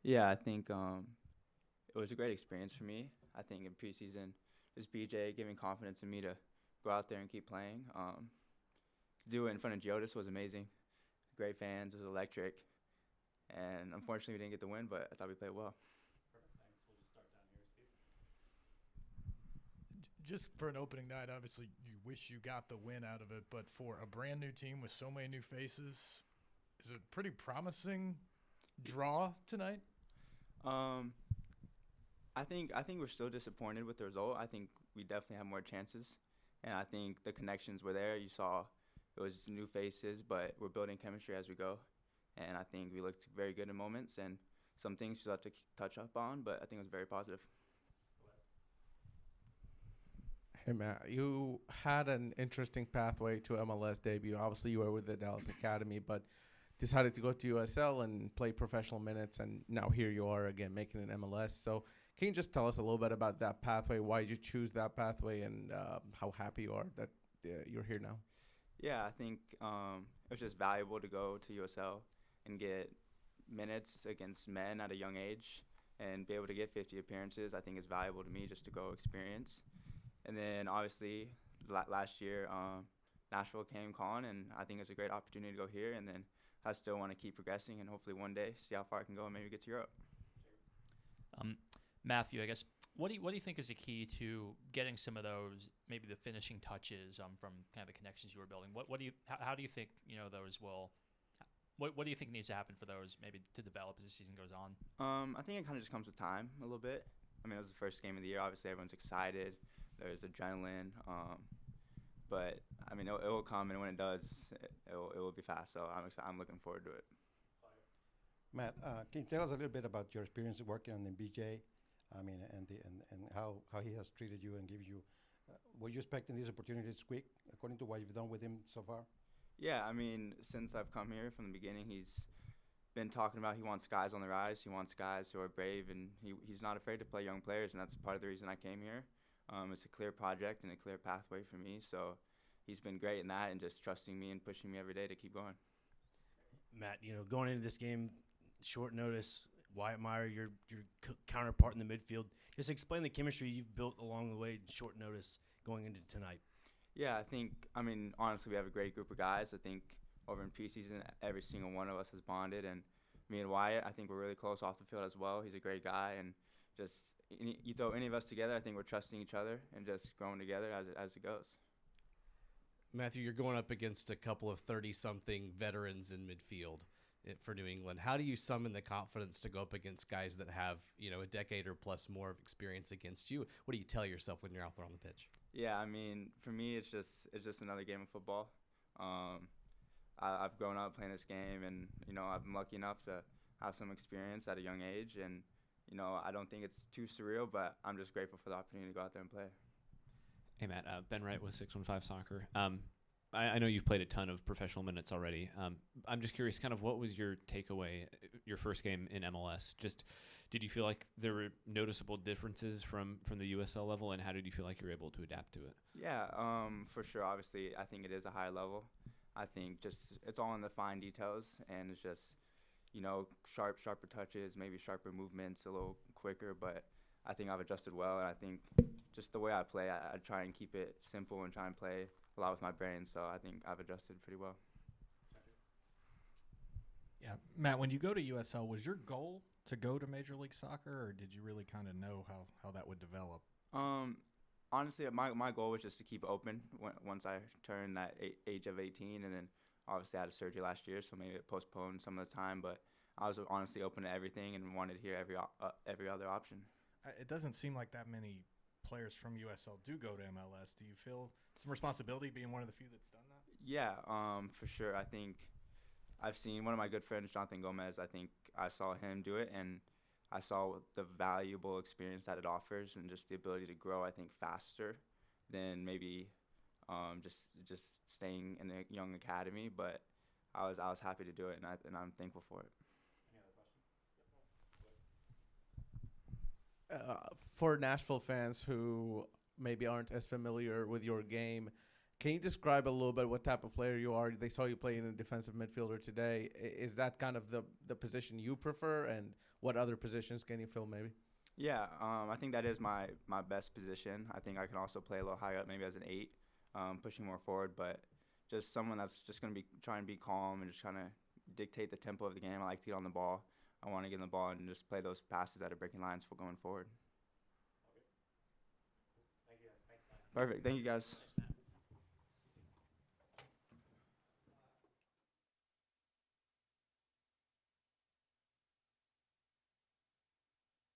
Yeah, I think it was a great experience for me. I think in preseason, just BJ giving confidence in me to go out there and keep playing. To do it in front of Geodis was amazing. Great fans, it was electric, and unfortunately we didn't get the win, but I thought we played well. Just for an opening night, obviously you wish you got the win out of it, but for a brand new team with so many new faces, is it a pretty promising draw tonight? Um, I think we're still disappointed with the result. I think we definitely have more chances, and I think the connections were there. You saw it was new faces, but we're building chemistry as we go, and I think we looked very good in moments and some things we still have to touch up on, but I think it was very positive. Hey Matt, you had an interesting pathway to MLS debut. Obviously, you were with the Dallas Academy, but decided to go to USL and play professional minutes, and now here you are again making an MLS. So, can you just tell us a little bit about that pathway? Why did you choose that pathway, and how happy you are that you're here now? Yeah, I think it was just valuable to go to USL and get minutes against men at a young age and be able to get 50 appearances. I think is valuable to me just to go experience. And then obviously last year, Nashville came calling, and I think it's a great opportunity to go here. And then I still want to keep progressing and hopefully one day see how far I can go and maybe get to Europe. Um, Matthew, I guess what do you think is the key to getting some of those maybe the finishing touches from kind of the connections you were building? What do you how do you think those will? What do you think needs to happen for those maybe to develop as the season goes on? I think it kind of just comes with time a little bit. I mean, it was the first game of the year. Obviously, everyone's excited. There's adrenaline. But I mean, it will come, and when it does, it will be fast. So I'm excited. I'm looking forward to it. Matt, can you tell us a little bit about your experience working on the BJ? I mean, and how he has treated you and give you. Were you expecting these opportunities quick, according to what you've done with him so far? Yeah, I mean, since I've come here from the beginning, he's been talking about he wants guys on the rise. He wants guys who are brave, and he's not afraid to play young players, and that's part of the reason I came here. It's a clear project and a clear pathway for me. So he's been great in that and just trusting me and pushing me every day to keep going. Matt, going into this game, short notice, Wyatt Meyer, your counterpart in the midfield. Just explain the chemistry you've built along the way, short notice going into tonight. Yeah, I mean, honestly, we have a great group of guys. I think over in preseason, every single one of us has bonded. And me and Wyatt, I think we're really close off the field as well. He's a great guy. And just you throw any of us together, I think we're trusting each other and just growing together as it goes. Matthew, you're going up against a couple of 30-something veterans in midfield for New England. How do you summon the confidence to go up against guys that have, a decade or plus more of experience against you? What do you tell yourself when you're out there on the pitch? Yeah, I mean, for me, it's just another game of football. I've grown up playing this game, and I've been lucky enough to have some experience at a young age, and I don't think it's too surreal, but I'm just grateful for the opportunity to go out there and play. Hey, Matt. Ben Wright with 615 Soccer. I know you've played a ton of professional minutes already. I'm just curious, kind of what was your takeaway, your first game in MLS? Just did you feel like there were noticeable differences from the USL level, and how did you feel like you were able to adapt to it? Yeah, for sure. Obviously, I think it is a high level. I think just it's all in the fine details, and it's just sharper touches, maybe sharper movements, a little quicker. But I think I've adjusted well, and I think just the way I play, I try and keep it simple and try and play a lot with my brain. So I think I've adjusted pretty well. Yeah, Matt, when you go to USL, was your goal to go to Major League Soccer, or did you really kind of know how that would develop? Honestly, my goal was just to keep open once I turned that age of 18, and then obviously I had a surgery last year, so maybe it postponed some of the time. But I was honestly open to everything and wanted to hear every other option. It doesn't seem like that many players from USL do go to MLS. Do you feel some responsibility being one of the few that's done that? Yeah, for sure. I think I've seen one of my good friends, Jonathan Gomez. I think I saw him do it, and I saw the valuable experience that it offers, and just the ability to grow. I think faster than maybe just staying in a young academy. But I was happy to do it, and I'm thankful for it. For Nashville fans who maybe aren't as familiar with your game, Can you describe a little bit what type of player you are? They saw you playing a defensive midfielder today. Is that kind of the position you prefer, and what other positions can you fill maybe? Yeah, I think that is my best position. I think I can also play a little higher up, maybe as an 8, pushing more forward, but just someone that's just going to be trying to be calm and just trying to dictate the tempo of the game. I like to get on the ball. I want to get on the ball and just play those passes that are breaking lines for going forward. Thank you guys. Thanks. Perfect. Thank you, guys.